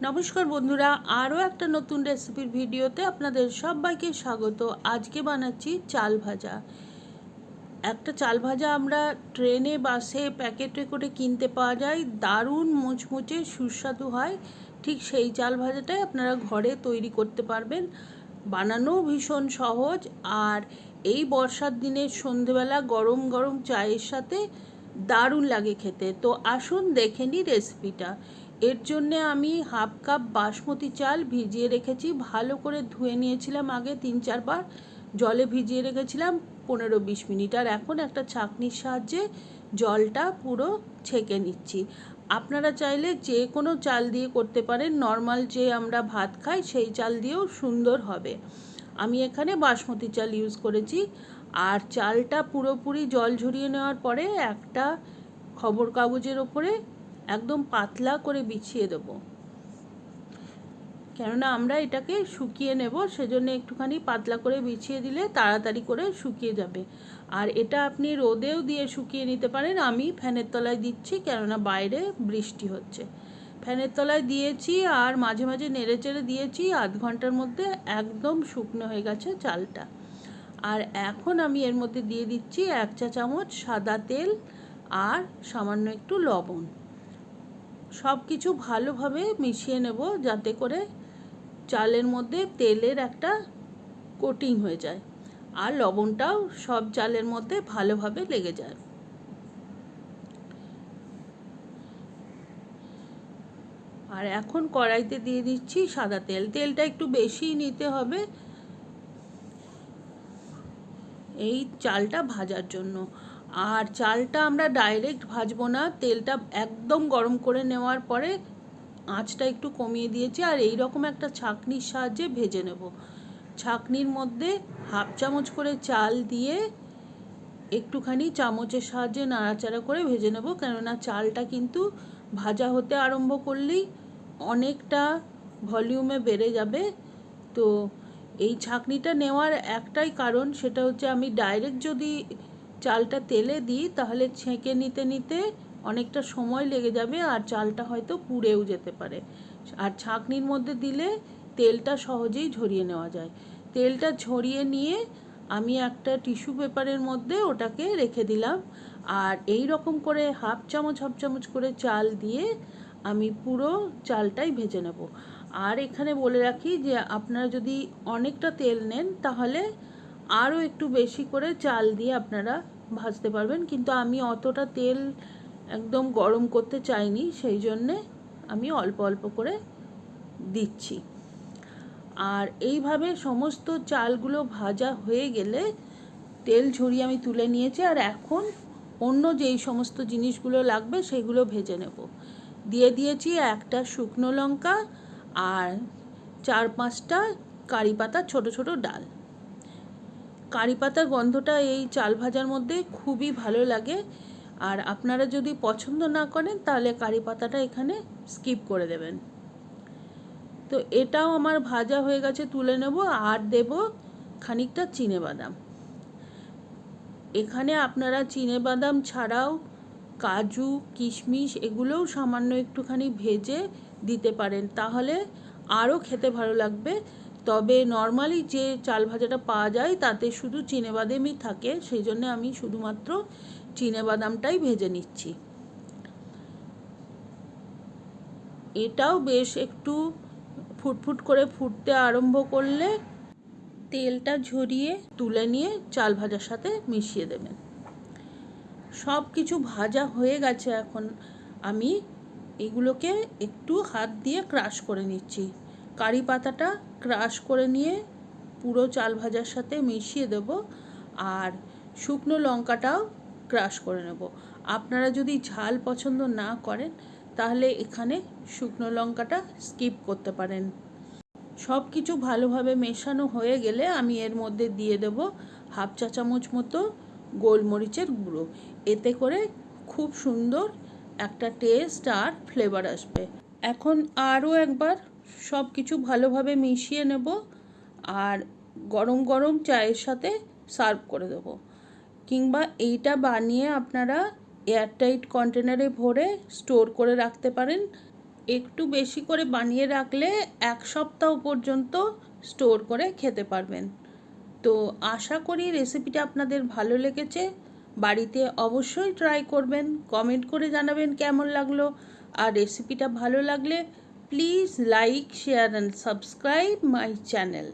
নমস্কার বন্ধুরা, আরও একটা নতুন রেসিপির ভিডিওতে আপনাদের সবাইকে স্বাগত। আজকে বানাচ্ছি চাল ভাজা। একটা চাল ভাজা আমরা ট্রেনে বাসে প্যাকেটে করে কিনতে পাওয়া যায়, দারুণ মুচমুচে সুস্বাদু হয়। ঠিক সেই চাল ভাজাটাই আপনারা ঘরে তৈরি করতে পারবেন, বানানো ভীষণ সহজ। আর এই বর্ষার দিনে সন্ধেবেলা গরম গরম চায়ের সাথে দারুণ লাগে খেতে। তো আসুন দেখে নিই রেসিপিটা। এর জন্যে আমি হাফ কাপ বাসমতি চাল ভিজিয়ে রেখেছি, ভালো করে ধুয়ে নিয়েছিলাম আগে 3-4 বার, জলে ভিজিয়ে রেখেছিলাম 15-20 মিনিট। আর এখন একটা ছাঁকনির সাহায্যে জলটা পুরো ছেঁকে নিচ্ছি। আপনারা চাইলে যে কোনো চাল দিয়ে করতে পারেন, নর্মাল যে আমরা ভাত খাই সেই চাল দিয়েও সুন্দর হবে। আমি এখানে বাসমতি চাল ইউজ করেছি। আর চালটা পুরোপুরি জল ঝরিয়ে নেওয়ার পরে একটা খবর কাগজের ওপরে একদম পাতলা করে বিছিয়ে দেব, কেননা আমরা এটাকে শুকিয়ে নেব, সেজন্য একটুখানি পাতলা করে বিছিয়ে দিলে তাড়াতাড়ি করে শুকিয়ে যাবে। আর এটা আপনি রোদেও দিয়ে শুকিয়ে নিতে পারেন। আমি ফ্যানের তলায় দিচ্ছি, কেননা বাইরে বৃষ্টি হচ্ছে। ফ্যানের তলায় দিয়েছি আর মাঝে মাঝে নেড়ে চেড়ে দিয়েছি। আধ ঘন্টার মধ্যে একদম শুকনো হয়ে গেছে চালটা। আর এখন আমি এর মধ্যে দিয়ে দিচ্ছি 1 চা চামচ সাদা তেল আর সামান্য একটু লবণ। সব কিছু ভালোভাবে মিশিয়ে নেব, যাতে করে চালের মধ্যে তেলের একটা কোটিং হয়ে যায় আর লবণটাও সব চালের মধ্যে ভালোভাবে লেগে যায়। আর এখন কড়াইতে দিয়ে দিচ্ছি সাদা তেল। তেলটা একটু বেশি নিতে হবে এই চালটা ভাজার জন্য। আর চালটা আমরা ডাইরেক্ট ভাজবো না, তেলটা একদম গরম করে নেওয়ার পরে আঁচটা একটু কমিয়ে দিয়েছি। আর এই রকম একটা ছাঁকনির সাহায্যে ভেজে নেব। ছাঁকনির মধ্যে হাফ চামচ করে চাল দিয়ে একটুখানি চামচের সাহায্যে নাড়াচাড়া করে ভেজে নেব, কেননা চালটা কিন্তু ভাজা হতে আরম্ভ করলেই অনেকটা ভলিউমে বেড়ে যাবে। তো এই ছাঁকনিটা নেওয়ার একটাই কারণ, সেটা হচ্ছে আমি ডাইরেক্ট যদি চালটা তেলে দিই তাহলে ছেঁকে নিতে নিতে অনেকটা সময় লেগে যাবে আর চালটা হয়তো পুড়েও যেতে পারে। আর ছাঁকনির মধ্যে দিলে তেলটা সহজেই ঝরিয়ে নেওয়া যায়। তেলটা ঝরিয়ে নিয়ে আমি একটা টিস্যু পেপারের মধ্যে ওটাকে রেখে দিলাম। আর এই রকম করে হাফ চামচ করে চাল দিয়ে আমি পুরো চালটাই ভেজে নেব। আর এখানে বলে রাখি যে আপনারা যদি অনেকটা তেল নেন তাহলে আরও একটু বেশি করে চাল দিয়ে আপনারা ভাজতে পারবেন, কিন্তু আমি অতটা তেল একদম গরম করতে চাইনি, সেই জন্যে আমি অল্প অল্প করে দিচ্ছি। আর এইভাবে সমস্ত চালগুলো ভাজা হয়ে গেলে তেল ঝরিয়ে আমি তুলে নিয়েছি। আর এখন অন্য যেই সমস্ত জিনিসগুলো লাগবে সেগুলো ভেজে নেব। দিয়ে দিয়েছি একটা শুকনো লঙ্কা আর 4-5টা কারি পাতা, ছোট ছোট ডাল। কারি পাতার গন্ধটা এই চাল ভাজার মধ্যে খুবই ভালো লাগে। আর আপনারা যদি পছন্দ না করেন তাহলে কারি পাতাটা এখানে স্কিপ করে দেবেন। তো এটাও আমার ভাজা হয়ে গেছে, তুলে নেব। আর দেব খানিকটা চিনেবাদাম। এখানে আপনারা চিনেবাদাম ছাড়াও কাজু কিশমিশ এগুলোও সামান্য একটুখানি ভেজে দিতে পারেন, তাহলে আরও খেতে ভালো লাগবে। তবে নর্মালি যে চাল ভাজাটা পাওয়া যায় তাতে শুধু চিনেবাদামই থাকে, সেই জন্য আমি শুধুমাত্র চিনেবাদামটাই ভেজে নিচ্ছি। এটাও বেশ একটু ফুটফুট করে ফুটতে আরম্ভ করলে তেলটা ঝরিয়ে তুলে নিয়ে চাল ভাজার সাথে মিশিয়ে দেবেন। সব কিছু ভাজা হয়ে গেছে। এখন আমি এগুলোকে একটু হাত দিয়ে ক্রাশ করে নিচ্ছি। কারি পাতাটা ক্রাশ করে নিয়ে পুরো চাল ভাজার সাথে মিশিয়ে দেব। আর শুকনো লঙ্কাটাও ক্রাশ করে নেব। আপনারা যদি ঝাল পছন্দ না করেন তাহলে এখানে শুকনো লঙ্কাটা স্কিপ করতে পারেন। সব কিছু ভালোভাবে মেশানো হয়ে গেলে আমি এর মধ্যে দিয়ে দেব হাফ চা চামচ মতো গোলমরিচের গুঁড়ো। এতে করে খুব সুন্দর একটা টেস্ট আর ফ্লেভার আসবে। এখন আরও একবার সব কিছু ভালোভাবে মিশিয়ে নেব আর গরম গরম চায়ের সাথে সার্ভ করে দেব। কিংবা এইটা বানিয়ে আপনারা এয়ারটাইট কন্টেনারে ভরে স্টোর করে রাখতে পারেন। একটু বেশি করে বানিয়ে রাখলে 1 সপ্তাহ পর্যন্ত স্টোর করে খেতে পারবেন। তো আশা করি রেসিপিটা আপনাদের ভালো লেগেছে। বাড়িতে অবশ্যই ট্রাই করবেন, কমেন্ট করে জানাবেন কেমন লাগলো। আর রেসিপিটা ভালো লাগলে please like, share and subscribe my channel.